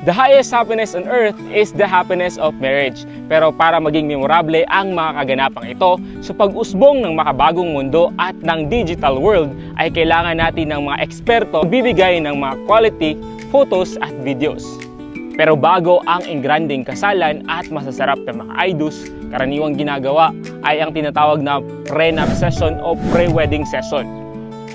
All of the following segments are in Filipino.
The highest happiness on earth is the happiness of marriage. Pero para maging memorable ang mga kaganapang ito sa pag-usbong ng makabagong mundo at ng digital world, ay kailangan natin ng mga eksperto bibigay ng mga quality photos at videos. Pero bago ang engranding kasalan at masasarap na mga idos, karaniwang ginagawa ay ang tinatawag na prenup session o pre-wedding session.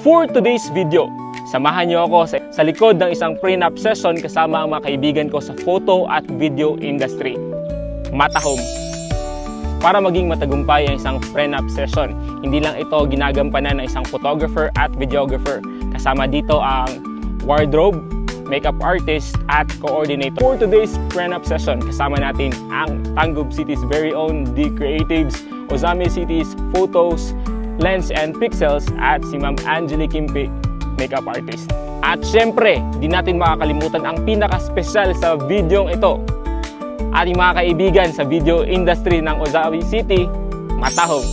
For today's video, samahan niyo ako sa likod ng isang prenup session kasama ang mga kaibigan ko sa photo at video industry. Matahom. Para maging matagumpay ang isang prenup session, hindi lang ito ginagampanan ng isang photographer at videographer. Kasama dito ang wardrobe, makeup artist at coordinator. For today's prenup session, kasama natin ang Tangub City's very own The Creatives, Ozami City's Photos, Lens and Pixels at si Ma'am Angeli Kimpi, makeup artist. At syempre, di natin makakalimutan ang pinaka-special sa videong ito. Ating mga kaibigan sa video industry ng Ozami City, Matahom.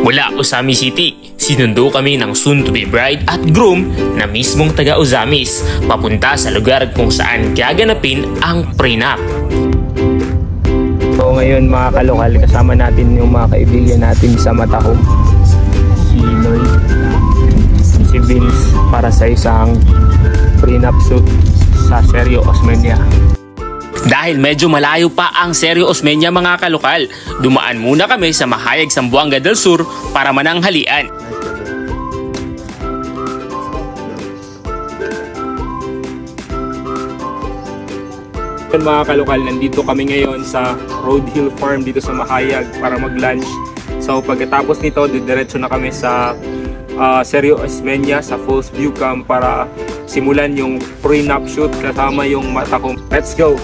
Mula Ozami City, sinundo kami ng soon-to-be bride at groom na mismong taga Ozamis papunta sa lugar kung saan gaganapin ang prenup. So ngayon mga kalokal, kasama natin yung mga kaibigan natin sa Matahom. Si Noy, si Vince para sa isang prenup shoot sa Sergio Osmeña. Dahil medyo malayo pa ang Sergio Osmeña mga kalokal, dumaan muna kami sa Mahayag, Zamboanga del Sur para mananghalian. Mga kalokal, nandito kami ngayon sa Road Hill Farm dito sa Mahayag para mag-lunch. So pagkatapos nito, didiretso na kami sa Sergio Osmeña sa Falls View Camp para simulan yung prenup shoot kasama yung Matahom. Let's go!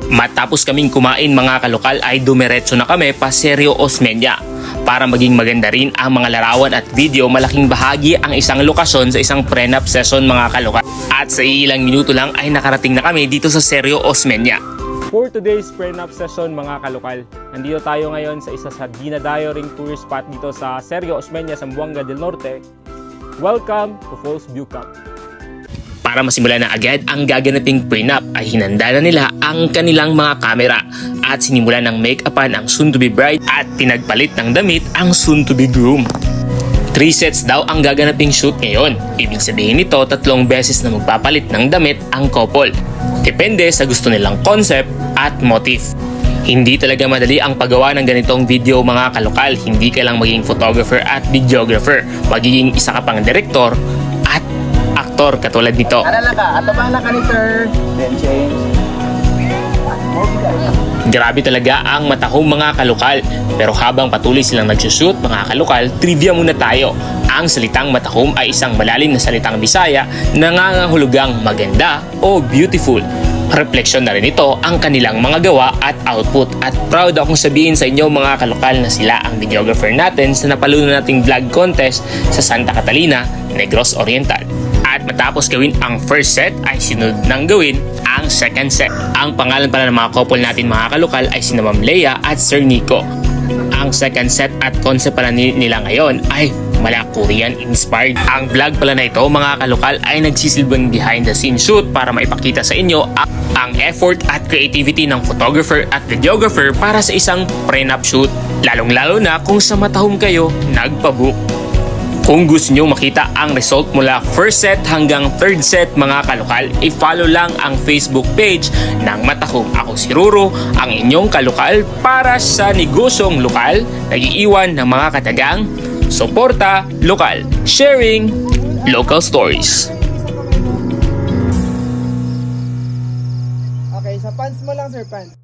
Matapos kaming kumain mga kalokal ay dumiretso na kami pa Sergio Osmeña. Para maging maganda rin ang mga larawan at video, malaking bahagi ang isang lokasyon sa isang prenup session mga kalokal. At sa ilang minuto lang ay nakarating na kami dito sa Sergio Osmeña. For today's prenup session mga kalokal, nandito tayo ngayon sa isa sa dinadayo ring tourist spot dito sa Sergio Osmeña, Zamboanga del Norte. Welcome to Falls View Camp. Para masimulan na agad ang gaganaping prenup ay hinanda na nila ang kanilang mga kamera at sinimulan ng make-upan ang soon-to-be bride at pinagpalit ng damit ang soon-to-be groom. 3 sets daw ang gaganaping shoot ngayon. Ibig sabihin nito 3 beses na magpapalit ng damit ang couple. Depende sa gusto nilang concept at motif. Hindi talaga madali ang paggawa ng ganitong video mga kalokal. Hindi ka lang maging photographer at videographer. Magiging isa ka pang director at aktor katulad nito. Alala ka, atabang na ka ni sir. Then change. Grabe talaga ang Matahom mga kalokal. Pero habang patuloy silang nagsushoot mga kalokal, trivia muna tayo. Ang salitang Matahom ay isang malalim na salitang Bisaya na nangangahulugang maganda o beautiful. Refleksyon na rin ito ang kanilang mga gawa at output. At proud akong sabihin sa inyo mga kalokal na sila ang videographer natin sa napalunan nating vlog contest sa Santa Catalina, Negros Oriental. At matapos gawin ang first set ay sinunod nang gawin ang second set. Ang pangalan pala ng mga couple natin mga kalokal ay sina Ma'am Leia at Sir Nico. Ang second set at concept pala nila ngayon ay mala Korean inspired. Ang vlog pala na ito mga kalokal ay nagsisilbing behind the scenes shoot para maipakita sa inyo ang effort at creativity ng photographer at videographer para sa isang prenup shoot. Lalong lalo na kung sa Matahom kayo nagpabook. Kung gusto nyo makita ang result mula first set hanggang third set mga kalokal, i-follow lang ang Facebook page ng Matahom. Ako si Ruro, ang inyong kalokal para sa negosyong lokal, nag-iiwan ng mga katagang suporta lokal, sharing local stories. Okay, sa pants mo lang sir, pants.